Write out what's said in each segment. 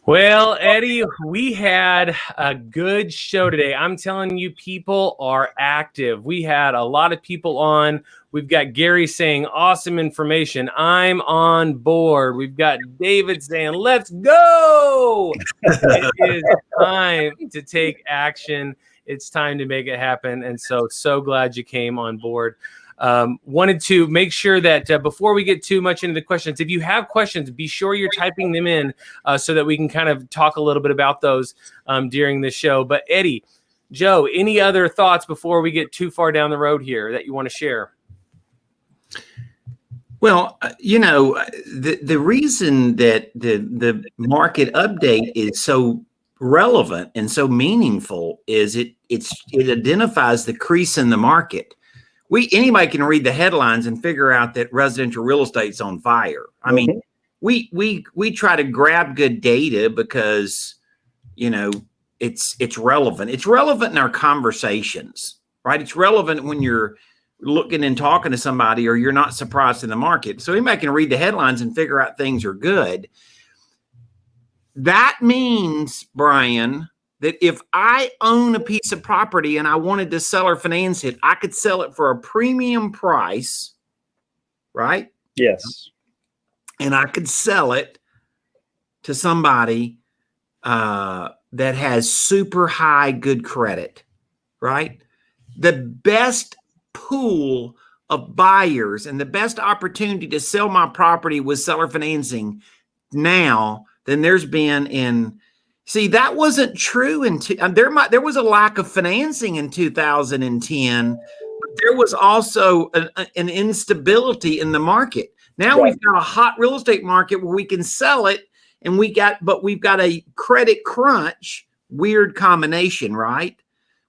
Well, Eddie, we had a good show today. I'm telling you, people are active. We had a lot of people on. We've got Gary saying awesome information. I'm on board. We've got David saying, let's go. It is time to take action. It's time to make it happen. And so glad you came on board. Wanted to make sure that before we get too much into the questions, if you have questions, be sure you're typing them in so that we can kind of talk a little bit about those during the show. But Eddie, Joe, any other thoughts before we get too far down the road here that you want to share? Well, the reason that the market update is so relevant and so meaningful is it identifies the crease in the market. Anybody can read the headlines and figure out that residential real estate's on fire. I mean, we try to grab good data because, it's relevant. It's relevant in our conversations, right? It's relevant when you're looking and talking to somebody or you're not surprised in the market. So anybody can read the headlines and figure out things are good. That means, Brian, that if I own a piece of property and I wanted to sell or finance it, I could sell it for a premium price, right? Yes. And I could sell it to somebody that has super high good credit, right? The best pool of buyers and the best opportunity to sell my property with seller financing now than there's been in. See, that wasn't true there was a lack of financing in 2010, but there was also an instability in the market. Now We've got a hot real estate market where we can sell it, and we've got a credit crunch, weird combination, right?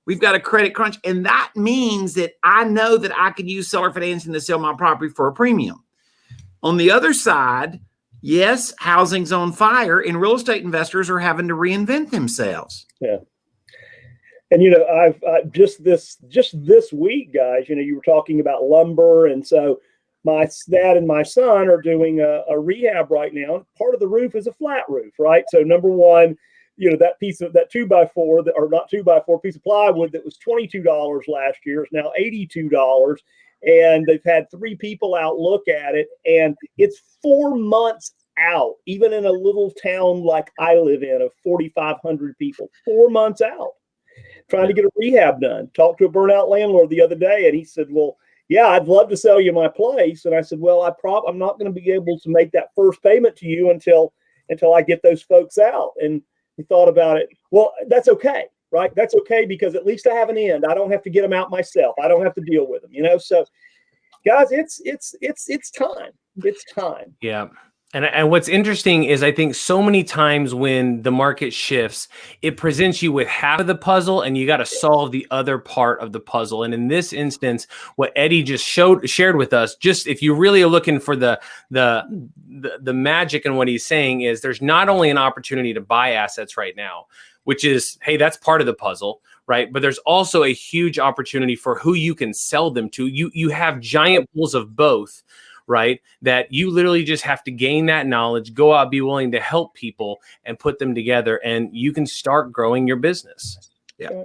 We've got a credit crunch, and that means that I know that I could use seller financing to sell my property for a premium. On the other side, yes, housing's on fire, and real estate investors are having to reinvent themselves. Yeah. And, I've just this week, guys, you were talking about lumber. And so my dad and my son are doing a rehab right now. Part of the roof is a flat roof, right? So number one, that piece of that 2x4, or not 2x4 piece of plywood that was $22 last year is now $82. And they've had 3 people out look at it, and it's 4 months out, even in a little town like I live in of 4,500 people, 4 months out, trying to get a rehab done. Talked to a burnout landlord the other day, and he said, well, yeah, I'd love to sell you my place. And I said, well, I'm not going to be able to make that first payment to you until I get those folks out. And he thought about it. Well, that's okay. Right. That's okay, because at least I have an end. I don't have to get them out myself. I don't have to deal with them, So, guys, it's time. It's time. Yeah. And what's interesting is I think so many times when the market shifts, it presents you with half of the puzzle and you got to solve the other part of the puzzle. And in this instance, what Eddie just shared with us, just if you really are looking for the magic in what he's saying, is there's not only an opportunity to buy assets right now, which is, hey, that's part of the puzzle, right? But there's also a huge opportunity for who you can sell them to. You have giant pools of both, right? That you literally just have to gain that knowledge, go out, be willing to help people and put them together, and you can start growing your business. Yeah.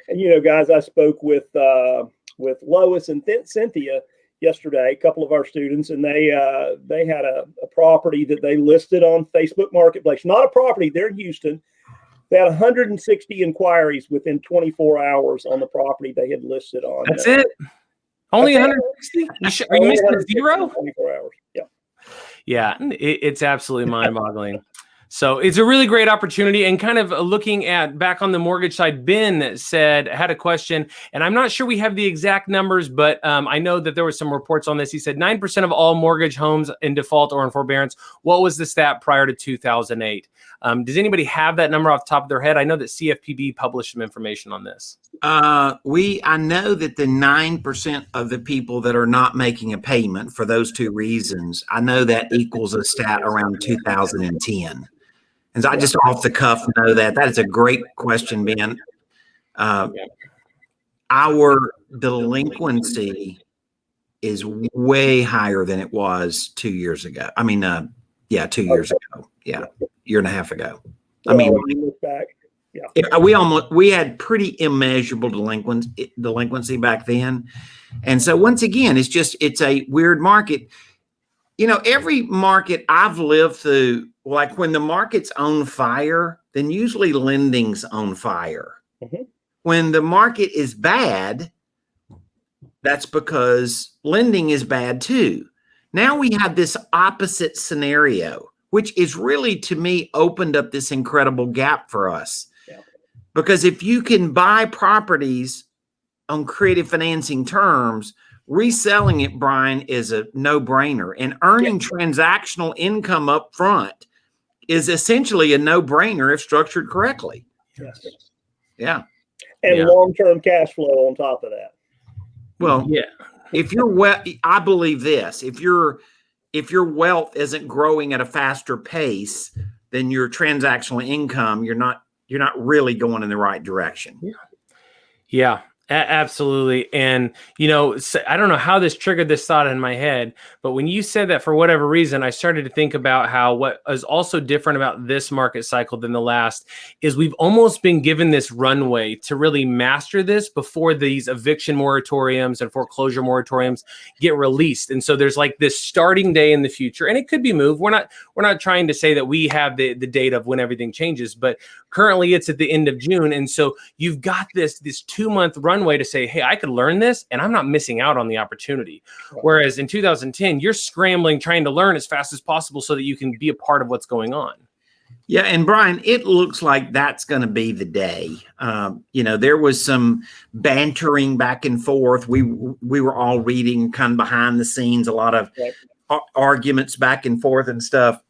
And, guys, I spoke with Lois and Cynthia yesterday, a couple of our students, and they had a property that they listed on Facebook Marketplace. Not a property, they're in Houston. They had 160 inquiries within 24 hours on the property they had listed on. That's it? Only 160? Are you missing 0? 24 hours. Yeah. Yeah, it's absolutely mind-boggling. So it's a really great opportunity. And kind of looking at back on the mortgage side, Ben had a question, and I'm not sure we have the exact numbers, but I know that there was some reports on this. He said 9% of all mortgage homes in default or in forbearance. What was the stat prior to 2008? Does anybody have that number off the top of their head? I know that CFPB published some information on this. I know that the 9% of the people that are not making a payment for those two reasons, I know that equals a stat around 2010. And so I just off the cuff know that. That is a great question, Ben. Our delinquency is way higher than it was 2 years ago. I mean, 2 years ago. Yeah, year and a half ago. I mean, when you look back, we had pretty immeasurable delinquency back then. And so once again, it's a weird market. You know, every market I've lived through, like when the market's on fire, then usually lending's on fire. Mm-hmm. When the market is bad, that's because lending is bad too. Now we have this opposite scenario, which is really, to me, opened up this incredible gap for us. Yeah. Because if you can buy properties on creative financing terms, reselling it, Brian, is a no-brainer. And earning transactional income up front is essentially a no-brainer if structured correctly. Yes. Yeah. And long-term cash flow on top of that. Well, if you're I believe this. If your wealth isn't growing at a faster pace than your transactional income, you're not really going in the right direction. Yeah, absolutely. And, you know, I don't know how this triggered this thought in my head, but when you said that, for whatever reason, I started to think about how what is also different about this market cycle than the last is we've almost been given this runway to really master this before these eviction moratoriums and foreclosure moratoriums get released. And so there's like this starting day in the future, and it could be moved. We're not trying to say that we have the date of when everything changes, but currently it's at the end of June. And so you've got this 2-month runway to say, hey, I could learn this and I'm not missing out on the opportunity. Right. Whereas in 2010, you're scrambling, trying to learn as fast as possible so that you can be a part of what's going on. Yeah. And Brian, it looks like that's going to be the day. You know, there was some bantering back and forth. We were all reading kind of behind the scenes, a lot of arguments back and forth and stuff.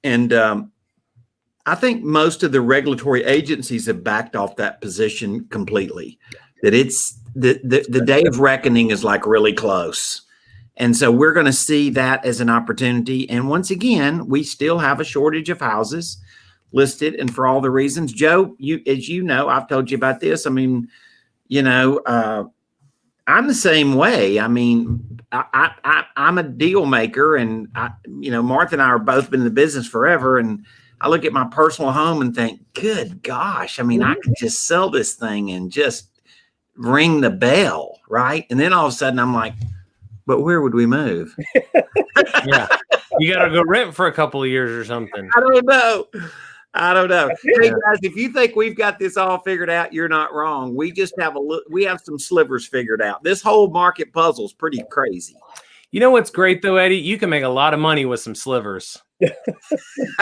And I think most of the regulatory agencies have backed off that position completely, that it's the day of reckoning is like really close. And so we're going to see that as an opportunity. And once again, we still have a shortage of houses listed. And for all the reasons, Joe, as you know, I've told you about this. I mean, you know, I'm the same way. I mean, I'm a deal maker, and you know, Martha and I are both been in the business forever. And I look at my personal home and think, good gosh, I mean, I could just sell this thing and just ring the bell, right? And then all of a sudden I'm like, but where would we move? Yeah. You got to go rent for a couple of years or something. I don't know. Hey guys, if you think we've got this all figured out, you're not wrong. We just have we have some slivers figured out. This whole market puzzle is pretty crazy. You know what's great though, Eddie? You can make a lot of money with some slivers.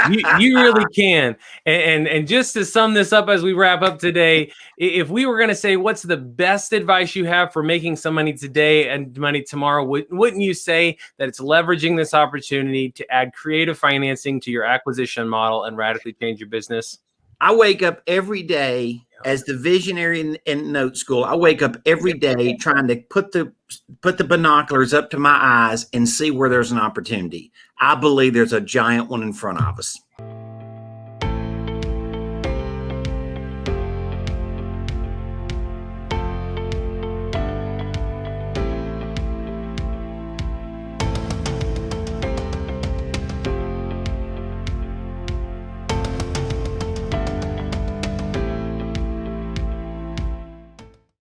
you really can. And just to sum this up as we wrap up today, if we were going to say what's the best advice you have for making some money today and money tomorrow, wouldn't you say that it's leveraging this opportunity to add creative financing to your acquisition model and radically change your business? I wake up every day as the visionary in Note School. I wake up every day trying to put the binoculars up to my eyes and see where there's an opportunity. I believe there's a giant one in front of us.